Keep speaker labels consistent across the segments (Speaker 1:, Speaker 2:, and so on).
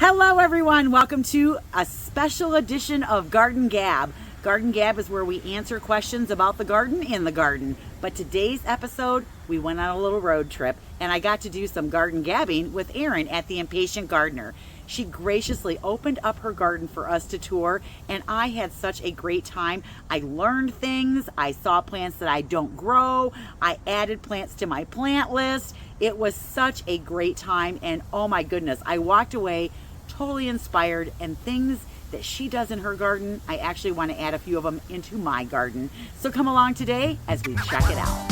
Speaker 1: Hello everyone, welcome to a special edition of Garden Gab. Garden Gab is where we answer questions about the garden in the garden. But today's episode, we went on a little road trip and I got to do some garden gabbing with Erin at the Impatient Gardener. She graciously opened up her garden for us to tour and I had such a great time. I learned things, I saw plants that I don't grow, I added plants to my plant list. It was such a great time and oh my goodness, I walked away totally inspired, and things that she does in her garden, I actually want to add a few of them into my garden. So come along today as we check it out.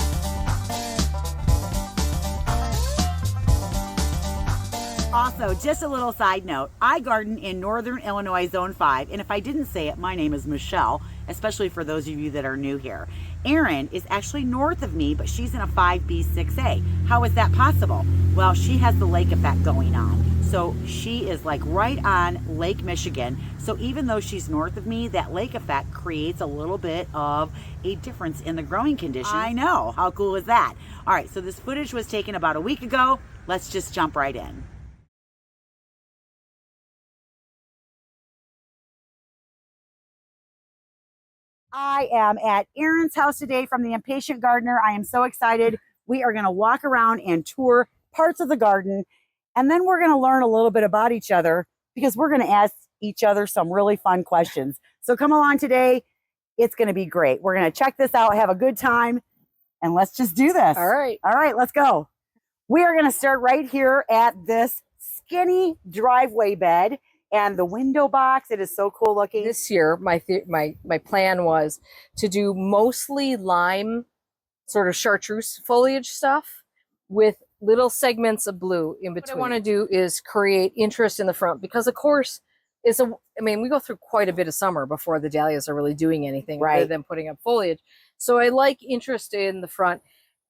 Speaker 1: Also, just a little side note, I garden in Northern Illinois Zone 5, and if I didn't say it, my name is Michelle, especially for those of you that are new here. Erin is actually north of me, but she's in a 5B6A. How is that possible? Well, she has the lake effect going on. So she is like right on Lake Michigan. So even though she's north of me, that lake effect creates a little bit of a difference in the growing conditions. I know, how cool is that? All right, so this footage was taken about a week ago. Let's just jump right in. I am at Erin's house today from the Impatient Gardener. I am so excited. We are going to walk around and tour parts of the garden, and then we're going to learn a little bit about each other because we're going to ask each other some really fun questions. So come along today. It's going to be great. We're going to check this out, have a good time, and let's just do this.
Speaker 2: All right.
Speaker 1: All right, let's go. We are going to start right here at this skinny driveway bed. And the window box, it is so cool looking.
Speaker 2: This year, my plan was to do mostly lime, sort of chartreuse foliage stuff with little segments of blue in between. What I want to do is create interest in the front because, of course, we go through quite a bit of summer before the dahlias are really doing anything other than putting up foliage. So I like interest in the front.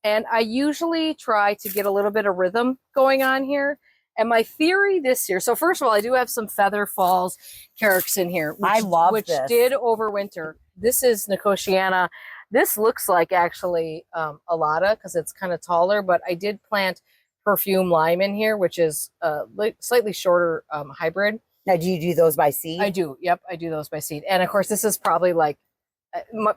Speaker 2: And I usually try to get a little bit of rhythm going on here. And my theory this year, so first of all, I do have some Feather Falls Carex in here, which did overwinter. This is Nicotiana. This looks like actually Alata because it's kind of taller, but I did plant Perfume Lime in here, which is slightly shorter hybrid.
Speaker 1: Now, do you do those by seed?
Speaker 2: I do. Yep, I do those by seed. And of course, this is probably like,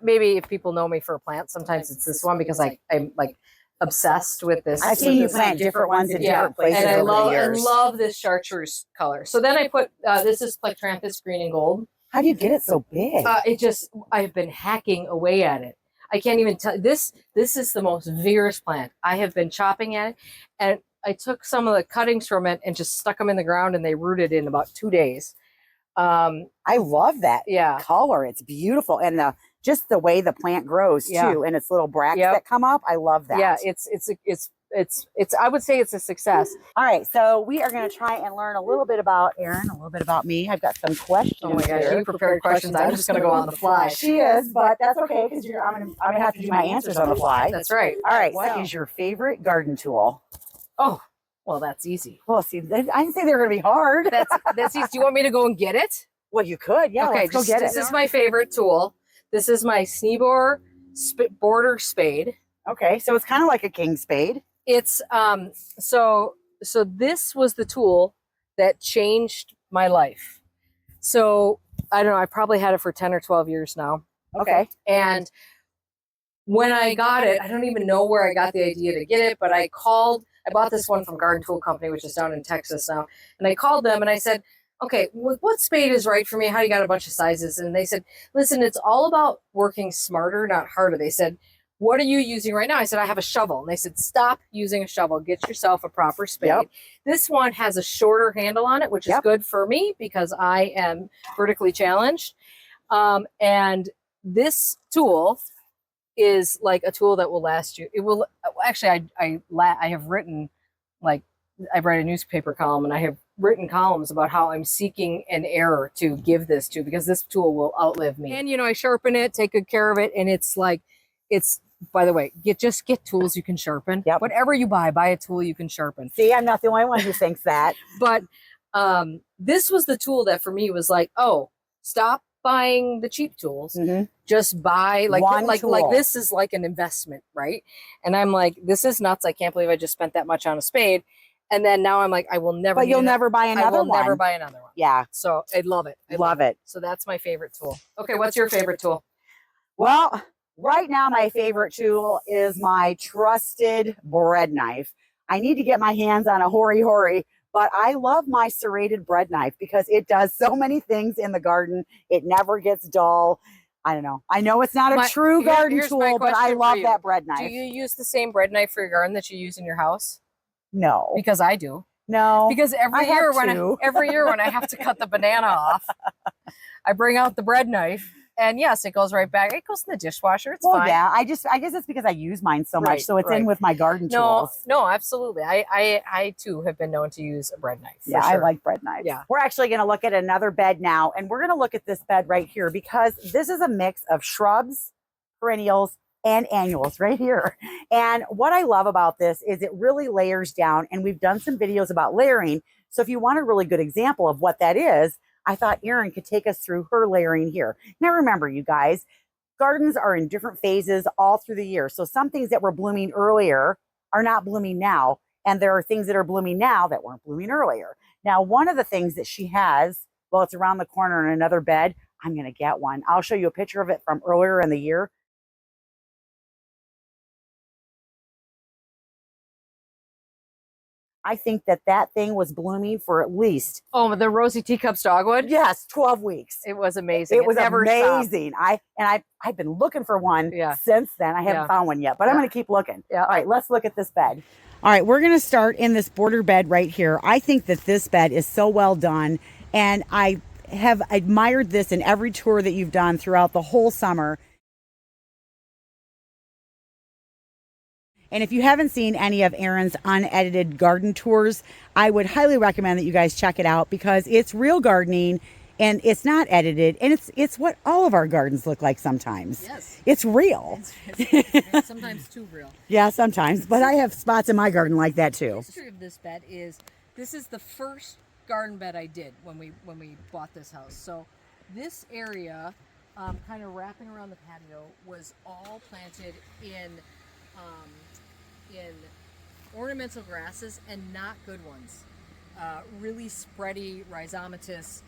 Speaker 2: maybe if people know me for a plant, sometimes it's this one because I'm like obsessed with this.
Speaker 1: I've seen you plant different ones in different places
Speaker 2: and I
Speaker 1: over the
Speaker 2: love this chartreuse color. So then I put this is Plectranthus green and gold.
Speaker 1: How do you get it so big?
Speaker 2: I've been hacking away at it. I can't even tell. This is the most vigorous plant. I have been chopping at it, and I took some of the cuttings from it and just stuck them in the ground, and they rooted in about 2 days.
Speaker 1: I love that color. It's beautiful, and just the way the plant grows too, and its little bracts that come up. I love that.
Speaker 2: Yeah, it's I would say it's a success.
Speaker 1: All right, so we are going to try and learn a little bit about Erin, a little bit about me. I've got some questions.
Speaker 2: Oh my gosh, you prepared questions. I'm just going to go on the fly.
Speaker 1: She is, but that's okay because I'm going to have to do my answers on the fly.
Speaker 2: That's right.
Speaker 1: All right, what is your favorite garden tool?
Speaker 2: Oh, well, that's easy.
Speaker 1: Well, see, I didn't say they're going to be hard.
Speaker 2: That's easy. Do you want me to go and get it?
Speaker 1: Well, you could. Yeah,
Speaker 2: okay,
Speaker 1: let's go get it.
Speaker 2: This is my favorite tool. This is my Sneebor border spade.
Speaker 1: Okay, so it's kind of like a king spade.
Speaker 2: It's so this was the tool that changed my life. So I don't know, I probably had it for 10 or 12 years now.
Speaker 1: Okay.
Speaker 2: And when I got it, I don't even know where I got the idea to get it, but I bought this one from Garden Tool Company, which is down in Texas now. And I called them and I said, okay, what spade is right for me? How do you got a bunch of sizes? And they said, listen, it's all about working smarter, not harder. They said, what are you using right now? I said, I have a shovel. And they said, stop using a shovel. Get yourself a proper spade. Yep. This one has a shorter handle on it, which is good for me because I am vertically challenged. And this tool is like a tool that will last you. It will actually, I have written, like, I write a newspaper column and I have written columns about how I'm seeking an error to give this to because this tool will outlive me. And, I sharpen it, take good care of it. And it's like, by the way, just get tools you can sharpen.
Speaker 1: Yep.
Speaker 2: Whatever you buy a tool you can sharpen.
Speaker 1: See, I'm not the only one who thinks that.
Speaker 2: But this was the tool that for me was like, oh, stop buying the cheap tools. Just buy like this is like an investment, right? And I'm like, this is nuts. I can't believe I just spent that much on a spade. And then now I'm like, I will never.
Speaker 1: But you'll never buy another one.
Speaker 2: I will never buy another one.
Speaker 1: Yeah.
Speaker 2: So I love it. I
Speaker 1: love it.
Speaker 2: So that's my favorite tool. Okay, what's your favorite tool?
Speaker 1: Well, right now my favorite tool is my trusted bread knife. I need to get my hands on a hori, but I love my serrated bread knife because it does so many things in the garden. It never gets dull. I don't know. I know it's not a true garden tool, but I love that bread knife.
Speaker 2: Do you use the same bread knife for your garden that you use in your house?
Speaker 1: No.
Speaker 2: Because I do.
Speaker 1: No.
Speaker 2: Because every year when I have to cut the banana off, I bring out the bread knife. And yes, it goes right back. It goes in the dishwasher. It's fine.
Speaker 1: Yeah. I guess it's because I use mine so much, so it's in with my garden tools.
Speaker 2: No, absolutely. I too have been known to use a bread knife.
Speaker 1: Yeah, sure. I like bread knives.
Speaker 2: Yeah.
Speaker 1: We're actually going to look at another bed now, and we're going to look at this bed right here because this is a mix of shrubs, perennials, and annuals right here. And what I love about this is it really layers down, and we've done some videos about layering. So if you want a really good example of what that is, I thought Erin could take us through her layering here. Now remember, you guys, gardens are in different phases all through the year. So some things that were blooming earlier are not blooming now. And there are things that are blooming now that weren't blooming earlier. Now, one of the things that she has, well, it's around the corner in another bed. I'm going to get one. I'll show you a picture of it from earlier in the year. I think that thing was blooming for at least...
Speaker 2: Oh, the Rosy Teacups dogwood?
Speaker 1: Yes, 12 weeks.
Speaker 2: It was amazing.
Speaker 1: It was amazing. I've been looking for one since then. I haven't found one yet, but I'm going to keep looking. Yeah. All right, let's look at this bed. All right, we're going to start in this border bed right here. I think that this bed is so well done, and I have admired this in every tour that you've done throughout the whole summer. And if you haven't seen any of Erin's unedited garden tours, I would highly recommend that you guys check it out because it's real gardening and it's not edited, and it's what all of our gardens look like sometimes.
Speaker 2: Yes.
Speaker 1: It's real.
Speaker 2: It's sometimes too real.
Speaker 1: Yeah, sometimes. But I have spots in my garden like that too.
Speaker 2: The history of this bed is this is the first garden bed I did when we bought this house. So this area, kind of wrapping around the patio, was all planted in ornamental grasses and not good ones. Really spready, rhizomatous,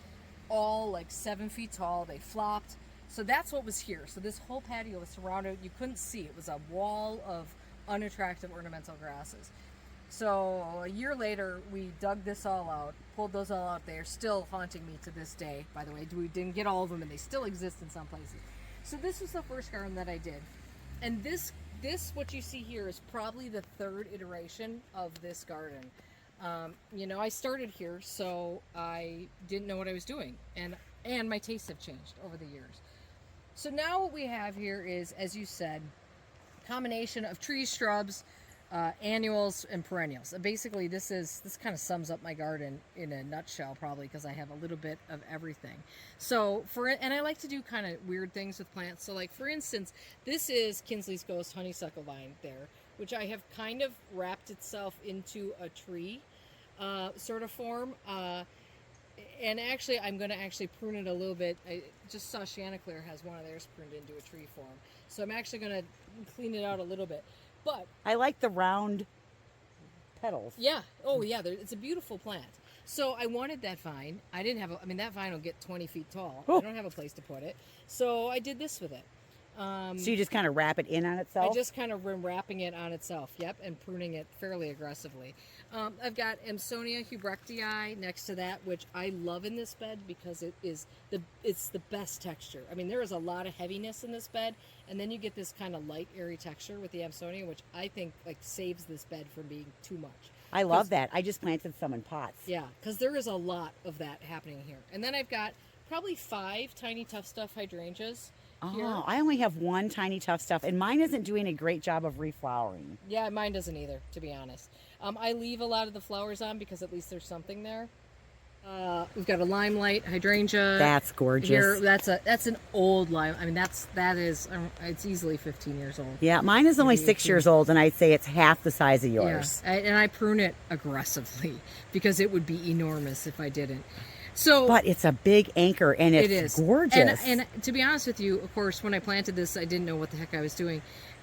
Speaker 2: all like 7 feet tall. They flopped. So that's what was here. So this whole patio was surrounded, you couldn't see. It was a wall of unattractive ornamental grasses. So a year later, we dug this all out, pulled those all out. They are still haunting me to this day, by the way. We didn't get all of them, and they still exist in some places. So this was the first garden that I did. And this what you see here is probably the third iteration of this garden. I started here, so I didn't know what I was doing, and my tastes have changed over the years. So now what we have here is, as you said, a combination of trees, shrubs, annuals, and perennials. Basically, this kind of sums up my garden in a nutshell, probably, because I have a little bit of everything. So and I like to do kind of weird things with plants. So, like, for instance, this is Kinsley's Ghost honeysuckle vine there, which I have kind of wrapped itself into a tree sort of form. And actually, I'm going to actually prune it a little bit. I just saw Chanticleer has one of theirs pruned into a tree form. So I'm actually going to clean it out a little bit. But
Speaker 1: I like the round petals.
Speaker 2: Yeah. Oh, yeah. It's a beautiful plant. So I wanted that vine. I didn't have that vine will get 20 feet tall. I don't have a place to put it. So I did this with it.
Speaker 1: So you just kind of wrap it in on itself?
Speaker 2: I just kind of been wrapping it on itself, yep, and pruning it fairly aggressively. I've got Amsonia hubrectii next to that, which I love in this bed because it's the best texture. I mean, there is a lot of heaviness in this bed, and then you get this kind of light, airy texture with the Amsonia, which I think saves this bed from being too much.
Speaker 1: I love that. I just planted some in pots.
Speaker 2: Yeah, because there is a lot of that happening here. And then I've got probably 5 tiny tough stuff hydrangeas. Here.
Speaker 1: Oh, I only have 1 tiny tough stuff, and mine isn't doing a great job of reflowering.
Speaker 2: Yeah, mine doesn't either, to be honest. I leave a lot of the flowers on because at least there's something there. We've got a limelight hydrangea.
Speaker 1: That's gorgeous.
Speaker 2: Here, that's an old lime. I mean, it's easily 15 years old.
Speaker 1: Yeah, mine is only 6 years old, and I'd say it's half the size of yours.
Speaker 2: Yeah, and I prune it aggressively because it would be enormous if I didn't.
Speaker 1: But it's a big anchor, and it's gorgeous.
Speaker 2: And to be honest with you, of course, when I planted this, I didn't know what the heck I was doing.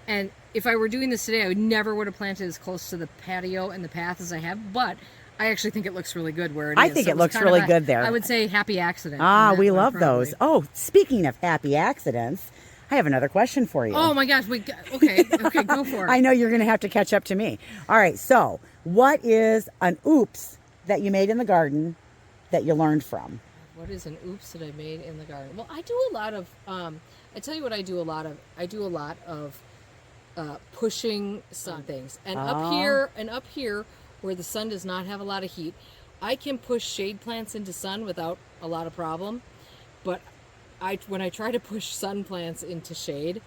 Speaker 2: And if I were doing this today, I would have planted as close to the patio and the path as I have, but I actually think it looks really good where it is.
Speaker 1: I think it looks really good there.
Speaker 2: I would say happy accident.
Speaker 1: Ah, we love those. Oh, speaking of happy accidents, I have another question for you.
Speaker 2: Oh my gosh. Okay, go for it.
Speaker 1: I know you're going to have to catch up to me. All right, so what is an oops that you made in the garden that you learned from?
Speaker 2: What is an oops that I made in the garden? Well, I do a lot of, I tell you what I do a lot of pushing sun things. And up here where the sun does not have a lot of heat, I can push shade plants into sun without a lot of problem. But when I try to push sun plants into shade,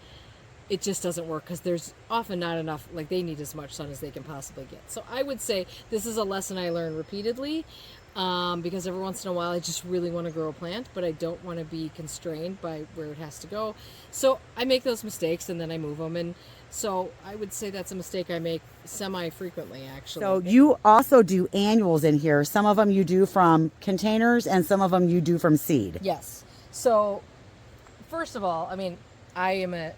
Speaker 2: it just doesn't work because there's often not enough, like they need as much sun as they can possibly get. So I would say this is a lesson I learned repeatedly because every once in a while I just really want to grow a plant, but I don't want to be constrained by where it has to go. So I make those mistakes and then I move them. And so I would say that's a mistake I make semi-frequently, actually.
Speaker 1: So you also do annuals in here. Some of them you do from containers and some of them you do from seed.
Speaker 2: Yes. So first of all, I mean, I am a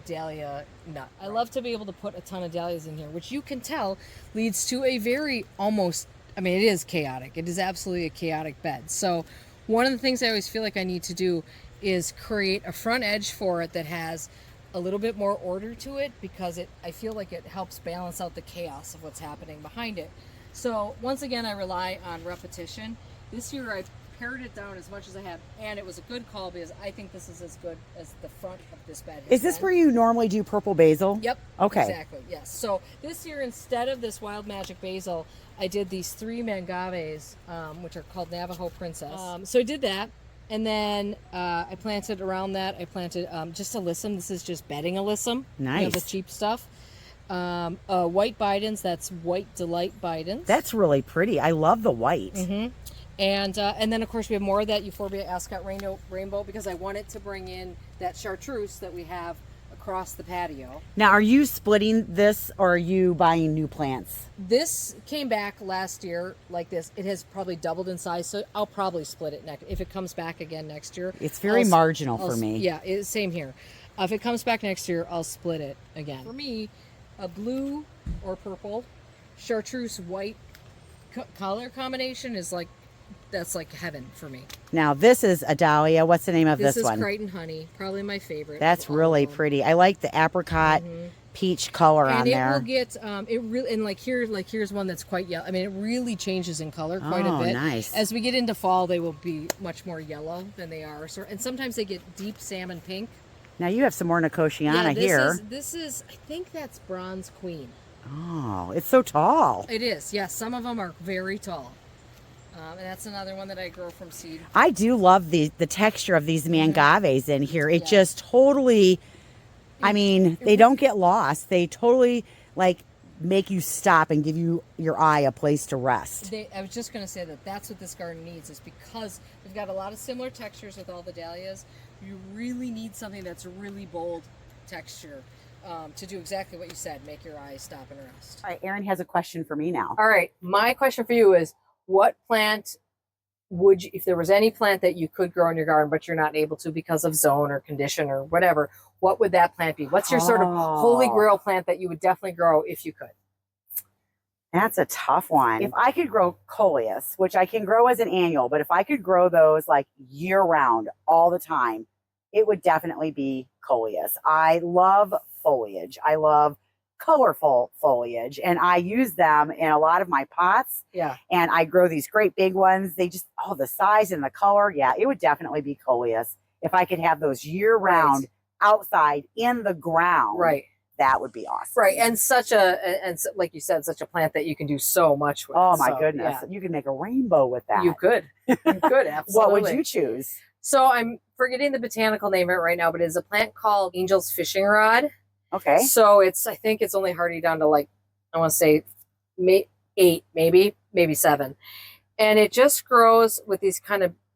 Speaker 2: dahlia nut. I love to be able to put a ton of dahlias in here, which you can tell leads to a very it is chaotic. It is absolutely a chaotic bed. So one of the things I always feel like I need to do is create a front edge for it that has a little bit more order to it because I feel like it helps balance out the chaos of what's happening behind it. So once again, I rely on repetition. This year I've pared it down as much as I have, and it was a good call because I think this is as good as the front of this bed has
Speaker 1: Is this
Speaker 2: been.
Speaker 1: where you normally do purple basil?
Speaker 2: Yep.
Speaker 1: Okay.
Speaker 2: Exactly. Yes. So this year, instead of this wild magic basil, I did these 3 mangaves, which are called Navajo Princess. So I did that, and then I planted around that. I planted just alyssum. This is just bedding alyssum.
Speaker 1: Nice.
Speaker 2: The cheap stuff. White bidens. That's White Delight bidens.
Speaker 1: That's really pretty. I love the white.
Speaker 2: Mm-hmm. And then, of course, we have more of that Euphorbia Ascot rainbow because I wanted to bring in that chartreuse that we have across the patio.
Speaker 1: Now, are you splitting this or are you buying new plants?
Speaker 2: This came back last year like this. It has probably doubled in size, so I'll probably split it next. If it comes back again next year.
Speaker 1: It's very marginal for me.
Speaker 2: Yeah, same here. If it comes back next year, I'll split it again. For me, a blue or purple chartreuse white color combination is like, that's like heaven for me.
Speaker 1: Now, this is a dahlia. What's the name of this one?
Speaker 2: This is Crichton Honey, probably my favorite.
Speaker 1: That's really pretty. I like the apricot peach color on there.
Speaker 2: And it will get, it really, and here's one that's quite yellow. I mean, it really changes in color quite a bit.
Speaker 1: Nice.
Speaker 2: As we get into fall, they will be much more yellow than they are. So, and sometimes they get deep salmon pink.
Speaker 1: Now, you have some more Nicotiana here.
Speaker 2: This is, I think that's Bronze Queen.
Speaker 1: Oh, it's so tall.
Speaker 2: It is, yes. Some of them are very tall. And that's another one that I grow from seed.
Speaker 1: I do love the texture of these mangaves in here. It just totally, I mean, they don't get lost. They totally like make you stop and give you your eye a place to rest.
Speaker 2: I was just going to say that's what this garden needs, is because we've got a lot of similar textures with all the dahlias. You really need something that's a really bold texture to do exactly what you said, make your eyes stop and rest.
Speaker 1: All right, Erin has a question for me now.
Speaker 2: All right, my question for you is, what plant would you, if there was any plant that you could grow in your garden, but you're not able to because of zone or condition or whatever, what would that plant be? What's your sort of holy grail plant that you would definitely grow if you could?
Speaker 1: That's a tough one. If I could grow coleus, which I can grow as an annual, but if I could grow those like year round all the time, it would definitely be coleus. I love foliage. I love colorful foliage, and I use them in a lot of my pots.
Speaker 2: Yeah.
Speaker 1: And I grow these great big ones. They just, the size and the color. Yeah, it would definitely be coleus. If I could have those year round outside in the ground.
Speaker 2: Right.
Speaker 1: That would be awesome.
Speaker 2: Right. And like you said, such a plant that you can do so much with.
Speaker 1: Oh my goodness. Yeah. You could make a rainbow with that.
Speaker 2: You could. You could, absolutely.
Speaker 1: What would you choose?
Speaker 2: So I'm forgetting the botanical name of it right now, but it's a plant called Angel's Fishing Rod.
Speaker 1: Okay.
Speaker 2: So I think it's only hardy down to like, I want to say 8, maybe 7. And it just grows with these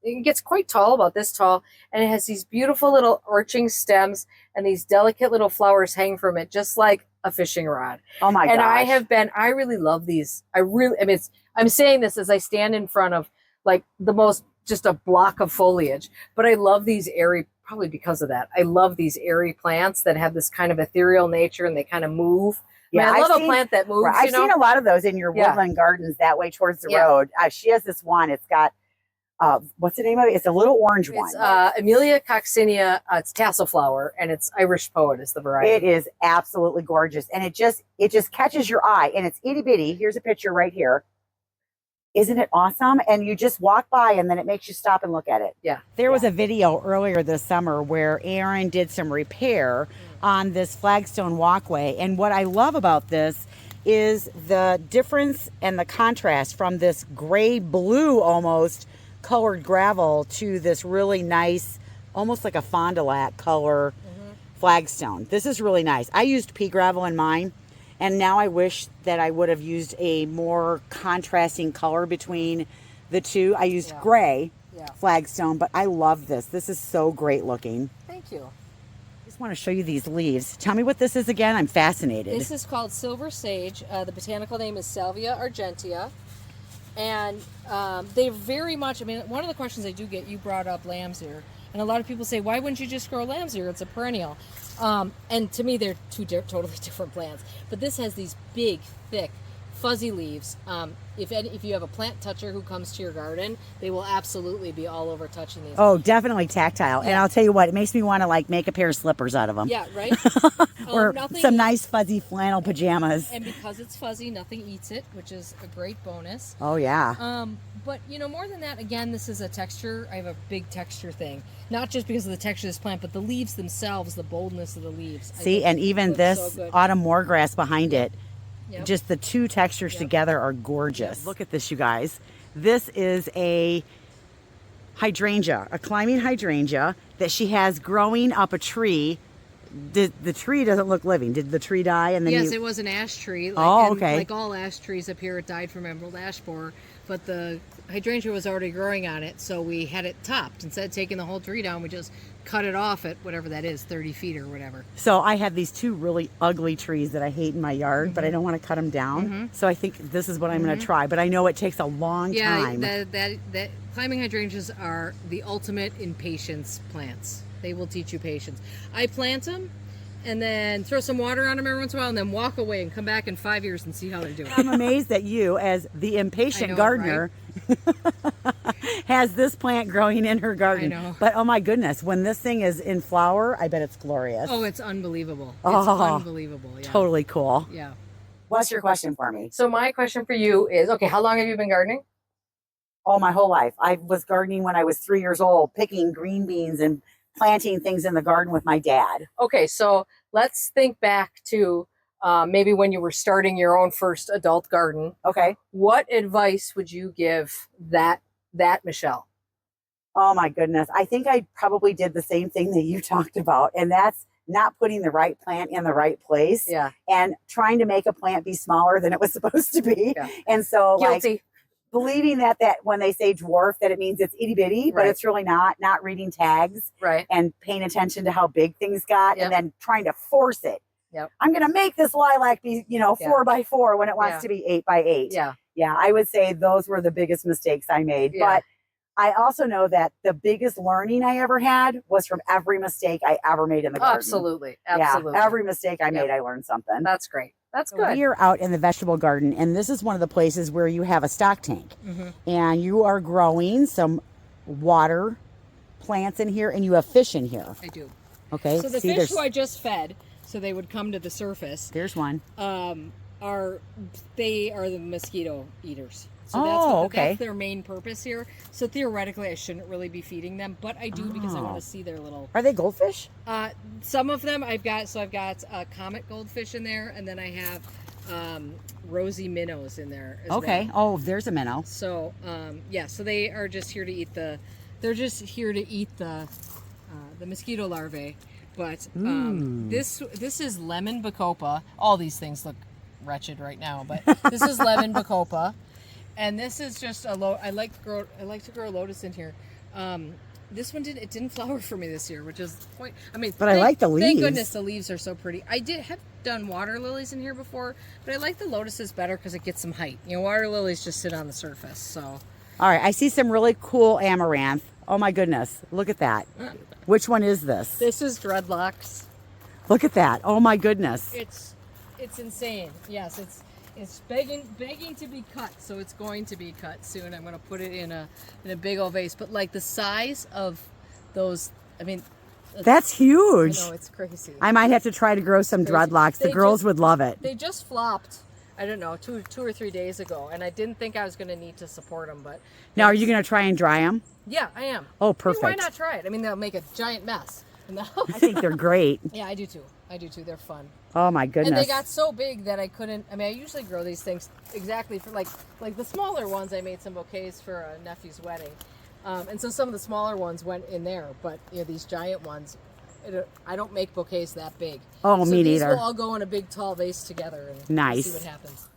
Speaker 2: it gets quite tall, about this tall. And it has these beautiful little arching stems and these delicate little flowers hang from it, just like a fishing rod.
Speaker 1: Oh my gosh.
Speaker 2: And I really love these. I'm saying this as I stand in front of like just a block of foliage, but I love these airy probably because of that. I love these airy plants that have this kind of ethereal nature and they kind of move.
Speaker 1: Yeah,
Speaker 2: I love a plant that moves.
Speaker 1: I've seen a lot of those in your woodland gardens that way towards the road. She has this one. It's got, what's the name of it? It's a little orange one.
Speaker 2: It's Amelia coccinea. It's tassel flower, and it's Irish Poet is the variety.
Speaker 1: It is absolutely gorgeous, and it just catches your eye, and it's itty bitty. Here's a picture right here. Isn't it awesome? And you just walk by and then it makes you stop and look at it.
Speaker 2: Yeah.
Speaker 1: There was a video earlier this summer where Erin did some repair on this flagstone walkway. And what I love about this is the difference and the contrast from this gray blue almost colored gravel to this really nice, almost like a Fond du Lac color flagstone. This is really nice. I used pea gravel in mine. And now I wish that I would have used a more contrasting color between the two. I used gray flagstone, but I love this. This is so great looking.
Speaker 2: Thank you.
Speaker 1: I just want to show you these leaves. Tell me what this is again. I'm fascinated.
Speaker 2: This is called silver sage. The botanical name is Salvia argentea. And they very much, one of the questions I do get, you brought up lamb's ear. And a lot of people say, why wouldn't you just grow lamb's ear? It's a perennial. And to me, they're two totally different plants. But this has these big, thick, fuzzy leaves. If you have a plant toucher who comes to your garden, they will absolutely be all over touching these.
Speaker 1: Oh, definitely tactile. And I'll tell you what, it makes me want to make a pair of slippers out of them.
Speaker 2: Yeah, right?
Speaker 1: Or some nice fuzzy flannel pajamas.
Speaker 2: And because it's fuzzy, nothing eats it, which is a great bonus.
Speaker 1: Oh, yeah.
Speaker 2: But, more than that, again, this is a texture. I have a big texture thing. Not just because of the texture of this plant, but the leaves themselves, the boldness of the leaves.
Speaker 1: See, and even this autumn moorgrass behind it,
Speaker 2: Yep.
Speaker 1: just the two textures together are gorgeous. Yep. Look at this, you guys. This is a hydrangea, a climbing hydrangea that she has growing up a tree. The tree doesn't look living. Did the tree die? And then
Speaker 2: yes, it was an ash tree.
Speaker 1: Okay.
Speaker 2: Like all ash trees up here, it died from emerald ash borer. But the hydrangea was already growing on it, so we had it topped. Instead of taking the whole tree down, we just cut it off at whatever that is, 30 feet or whatever.
Speaker 1: So I have these two really ugly trees that I hate in my yard, but I don't want to cut them down. So I think this is what I'm going to try. But I know it takes a long time.
Speaker 2: Yeah, that climbing hydrangeas are the ultimate in patience plants. They will teach you patience. I plant them and then throw some water on them every once in a while and then walk away and come back in 5 years and see how they're doing.
Speaker 1: I'm amazed that you, as the impatient gardener, has this plant growing in her garden.
Speaker 2: I know.
Speaker 1: But oh my goodness, when this thing is in flower, I bet it's glorious.
Speaker 2: Oh, it's unbelievable. It's unbelievable. Yeah.
Speaker 1: Totally cool.
Speaker 2: Yeah.
Speaker 1: What's your question for me?
Speaker 2: So my question for you is, okay, how long have you been gardening?
Speaker 1: Oh, my whole life. I was gardening when I was 3 years old, picking green beans and planting things in the garden with my dad.
Speaker 2: Okay, so let's think back to maybe when you were starting your own first adult garden.
Speaker 1: Okay.
Speaker 2: What advice would you give that Michelle?
Speaker 1: Oh my goodness. I think I probably did the same thing that you talked about, and that's not putting the right plant in the right place.
Speaker 2: Yeah.
Speaker 1: And trying to make a plant be smaller than it was supposed to be.
Speaker 2: Yeah.
Speaker 1: And so
Speaker 2: Guilty.
Speaker 1: Believing that when they say dwarf, that it means it's itty bitty, but it's really not reading tags and paying attention to how big things got and then trying to force it.
Speaker 2: Yep.
Speaker 1: I'm going to make this lilac be, 4 by 4 when it wants to be 8 by 8.
Speaker 2: Yeah.
Speaker 1: Yeah. I would say those were the biggest mistakes I made.
Speaker 2: Yeah.
Speaker 1: But I also know that the biggest learning I ever had was from every mistake I ever made in the garden.
Speaker 2: Absolutely.
Speaker 1: Yeah, every mistake I made, I learned something.
Speaker 2: That's great. That's good.
Speaker 1: We are out in the vegetable garden, and this is one of the places where you have a stock tank. And you are growing some water plants in here, and you have fish in here.
Speaker 2: I do.
Speaker 1: Okay.
Speaker 2: So the fish who I just fed, so they would come to the surface.
Speaker 1: There's one.
Speaker 2: Are the mosquito eaters.
Speaker 1: So
Speaker 2: that's their main purpose here. So theoretically, I shouldn't really be feeding them, but I do because I want to see their little.
Speaker 1: Are they goldfish?
Speaker 2: Some of them I've got. So I've got comet goldfish in there, and then I have rosy minnows in there as well.
Speaker 1: Oh, there's a minnow.
Speaker 2: So so they are just here to eat the. They're just here to eat the mosquito larvae. But this is lemon bacopa. All these things look wretched right now, but this is lemon bacopa. And this is just I like to grow lotus in here. This one didn't flower for me this year, which is quite.
Speaker 1: But I like the leaves.
Speaker 2: Thank goodness the leaves are so pretty. I have done water lilies in here before, but I like the lotuses better because it gets some height. Water lilies just sit on the surface. So.
Speaker 1: All right, I see some really cool amaranth Oh my goodness. Look at that. Which one is this?
Speaker 2: This is dreadlocks.
Speaker 1: Look at that. Oh my goodness.
Speaker 2: It's insane. Yes, it's begging to be cut, so it's going to be cut soon. I'm going to put it in a big old vase. But like the size of those, I mean,
Speaker 1: that's huge.
Speaker 2: I know, it's crazy.
Speaker 1: I might have to try to grow some dreadlocks. The girls would love it.
Speaker 2: They just flopped, I don't know, two or 3 days ago, and I didn't think I was going to need to support them. But
Speaker 1: now, are you going to try and dry them?
Speaker 2: Yeah, I am.
Speaker 1: Oh, perfect.
Speaker 2: I mean, why not try it? I mean, they'll make a giant mess in the house.
Speaker 1: I think they're great.
Speaker 2: Yeah, I do too. They're fun.
Speaker 1: Oh my goodness.
Speaker 2: And they got so big that I couldn't. I mean, I usually grow these things exactly for like the smaller ones. I made some bouquets for a nephew's wedding, and so some of the smaller ones went in there. But these giant ones, I don't make bouquets that big.
Speaker 1: Oh,
Speaker 2: so
Speaker 1: me
Speaker 2: these
Speaker 1: neither.
Speaker 2: will all go in a big tall vase together and
Speaker 1: nice.
Speaker 2: See what happens.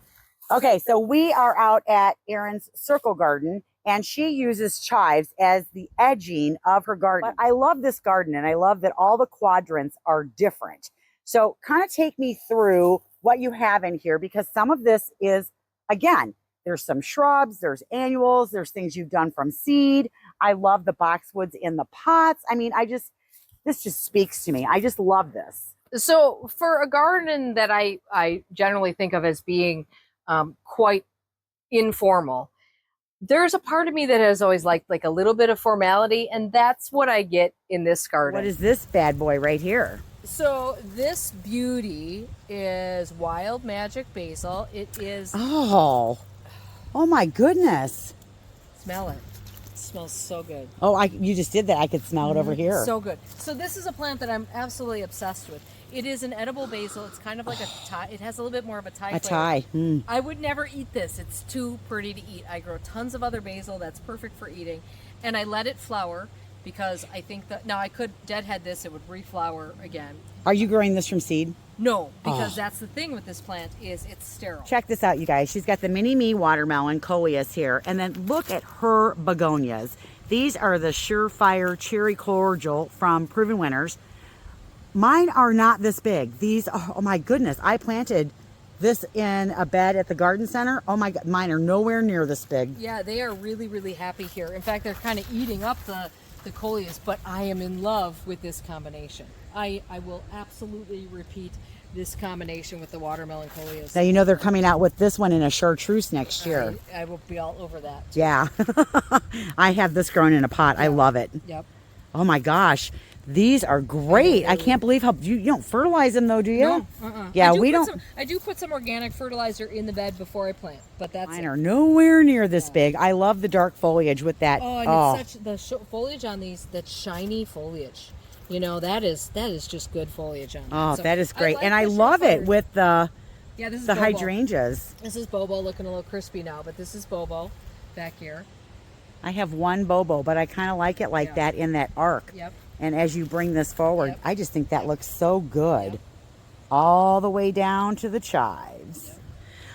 Speaker 1: Okay, so we are out at Erin's circle garden, and she uses chives as the edging of her garden. But I love this garden, and I love that all the quadrants are different. So kind of take me through what you have in here, because some of this is, again, there's some shrubs, there's annuals, there's things you've done from seed. I love the boxwoods in the pots. I mean, this just speaks to me. I just love this.
Speaker 2: So for a garden that I generally think of as being quite informal, there's a part of me that has always liked like a little bit of formality, and that's what I get in this garden.
Speaker 1: What is this bad boy right here?
Speaker 2: So this beauty is wild magic basil. It is.
Speaker 1: Oh my goodness.
Speaker 2: Smell it. It smells so good.
Speaker 1: Oh, you just did that. I could smell it over here.
Speaker 2: So good. So this is a plant that I'm absolutely obsessed with. It is an edible basil. It's kind of like a Thai. It has a little bit more of a Thai flavor.
Speaker 1: Thai. Mm.
Speaker 2: I would never eat this. It's too pretty to eat. I grow tons of other basil that's perfect for eating, and I let it flower because I think that now I could deadhead this. It would reflower again.
Speaker 1: Are you growing this from seed?
Speaker 2: No, because that's the thing with this plant is it's sterile.
Speaker 1: Check this out, you guys. She's got the mini me watermelon coleus here, and then look at her begonias. These are the Surefire Cherry Cordial from Proven Winners. Mine are not this big. These are, oh my goodness, I planted this in a bed at the garden center. Oh my God, mine are nowhere near this big.
Speaker 2: Yeah, they are really, really happy here. In fact, they're kind of eating up the coleus, but I am in love with this combination. I will absolutely repeat this combination with the watermelon coleus.
Speaker 1: Now, you know they're coming out with this one in a chartreuse next year.
Speaker 2: I will be all over that too.
Speaker 1: Yeah. I have this grown in a pot. I love it.
Speaker 2: Yep.
Speaker 1: Oh my gosh. These are great. I can't believe how you don't fertilize them though, do you?
Speaker 2: No.
Speaker 1: Yeah, we don't.
Speaker 2: I do put some organic fertilizer in the bed before I plant, but that's
Speaker 1: mine are nowhere near this big. I love the dark foliage with that.
Speaker 2: Oh, and it's such the foliage on these, that shiny foliage. You know, that is just good foliage on.
Speaker 1: Oh,
Speaker 2: so
Speaker 1: that is great,
Speaker 2: like
Speaker 1: and I love it with the
Speaker 2: this is
Speaker 1: the
Speaker 2: Bobo.
Speaker 1: hydrangeas.
Speaker 2: This is Bobo looking a little crispy now, but this is Bobo back here.
Speaker 1: I have one Bobo, but I kind of like it like that in that arc.
Speaker 2: Yep.
Speaker 1: And as you bring this forward, I just think that looks so good. All the way down to the chives. Yep.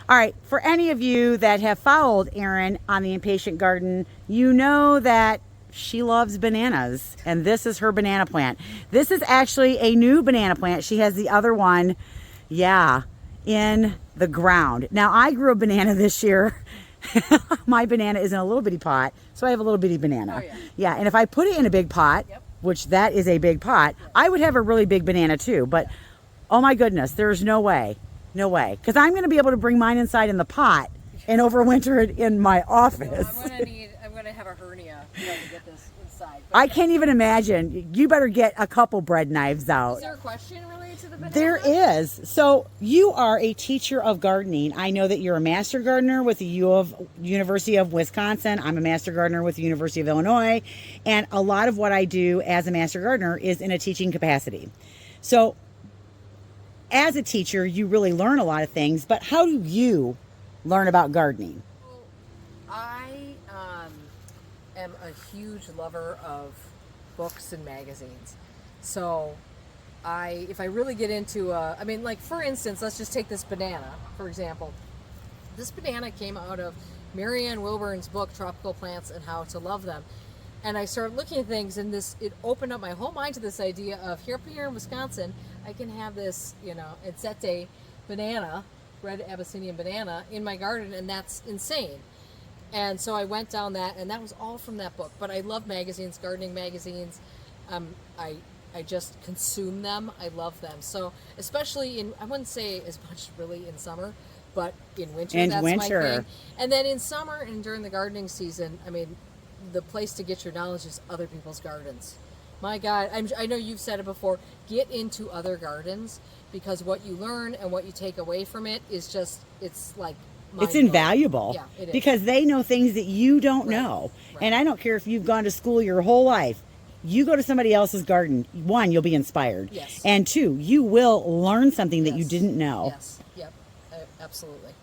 Speaker 1: All right, for any of you that have followed Erin on the Impatient Garden, you know that she loves bananas, and this is her banana plant. This is actually a new banana plant. She has the other one, in the ground. Now, I grew a banana this year. My banana is in a little bitty pot, so I have a little bitty banana.
Speaker 2: Oh, yeah.
Speaker 1: And if I put it in a big pot, which that is a big pot, I would have a really big banana too. But oh my goodness, there's no way, because I'm going to be able to bring mine inside in the pot and overwinter it in my office.
Speaker 2: I'm going to have a hernia trying to get this inside.
Speaker 1: I can't even imagine. You better get a couple bread knives out.
Speaker 2: Is there a question related to the banana?
Speaker 1: There is. So you are a teacher of gardening. I know that you're a master gardener with the University of Wisconsin. I'm a master gardener with the University of Illinois. And a lot of what I do as a master gardener is in a teaching capacity. So as a teacher, you really learn a lot of things, but how do you learn about gardening?
Speaker 2: Well, I am a huge lover of books and magazines. So if I really get into like for instance, let's just take this banana, for example. This banana came out of Marianne Wilburn's book, Tropical Plants and How to Love Them. And I started looking at things, and it opened up my whole mind to this idea of here in Wisconsin, I can have this, Enzete banana, red Abyssinian banana, in my garden, and that's insane. And so I went down that, and that was all from that book. But I love magazines, gardening magazines. I I just consume them. I love them. So especially in, I wouldn't say as much really in summer, but in winter,
Speaker 1: In
Speaker 2: that's
Speaker 1: winter.
Speaker 2: my thing. And then in summer and during the gardening season, I mean, the place to get your knowledge is other people's gardens. My God, I know you've said it before. Get into other gardens, because what you learn and what you take away from it is just, it's like
Speaker 1: It's
Speaker 2: mind-blowing.
Speaker 1: invaluable.
Speaker 2: Yeah, it is.
Speaker 1: Because they know things that you don't
Speaker 2: Right,
Speaker 1: know.
Speaker 2: right.
Speaker 1: And I don't care if you've gone to school your whole life. You go to somebody else's garden, one, you'll be inspired.
Speaker 2: Yes.
Speaker 1: And two, you will learn something that you
Speaker 2: Yes.
Speaker 1: didn't know.
Speaker 2: Yes, yep, absolutely.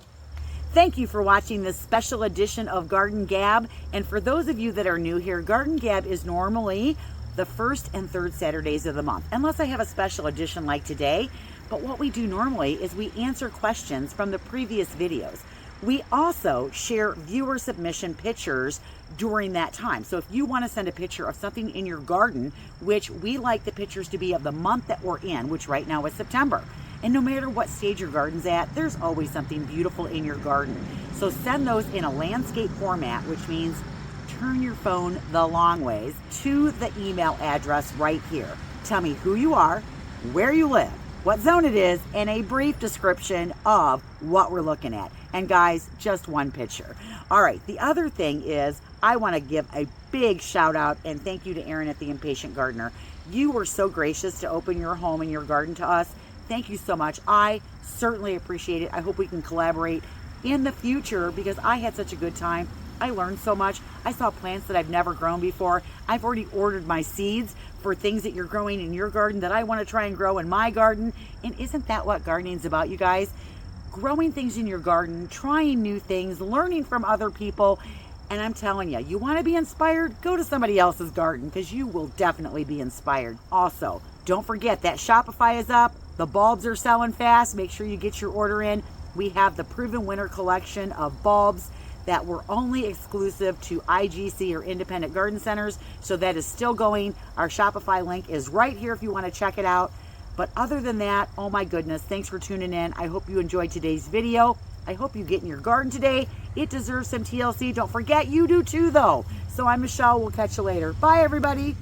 Speaker 1: Thank you for watching this special edition of Garden Gab. And for those of you that are new here, Garden Gab is normally the first and third Saturdays of the month, unless I have a special edition like today. But what we do normally is we answer questions from the previous videos. We also share viewer submission pictures during that time. So if you want to send a picture of something in your garden, which we like the pictures to be of the month that we're in, which right now is September. And no matter what stage your garden's at, there's always something beautiful in your garden. So send those in a landscape format, which means turn your phone the long ways to the email address right here. Tell me who you are, where you live, what zone it is, and a brief description of what we're looking at. And guys, just one picture. All right, the other thing is I want to give a big shout out and thank you to Erin at the Impatient Gardener. You were so gracious to open your home and your garden to us. Thank you so much. I certainly appreciate it. I hope we can collaborate in the future, because I had such a good time. I learned so much. I saw plants that I've never grown before. I've already ordered my seeds for things that you're growing in your garden that I want to try and grow in my garden. And isn't that what gardening's about, you guys? Growing things in your garden, trying new things, learning from other people. And I'm telling you, you want to be inspired? Go to somebody else's garden, because you will definitely be inspired. Also, don't forget that Shopify is up. The bulbs are selling fast. Make sure you get your order in. We have the Proven Winter collection of bulbs that were only exclusive to IGC or independent garden centers. So that is still going. Our Shopify link is right here if you want to check it out. But other than that, oh my goodness, thanks for tuning in. I hope you enjoyed today's video. I hope you get in your garden today. It deserves some TLC. Don't forget, you do too, though. So I'm Michelle. We'll catch you later. Bye, everybody.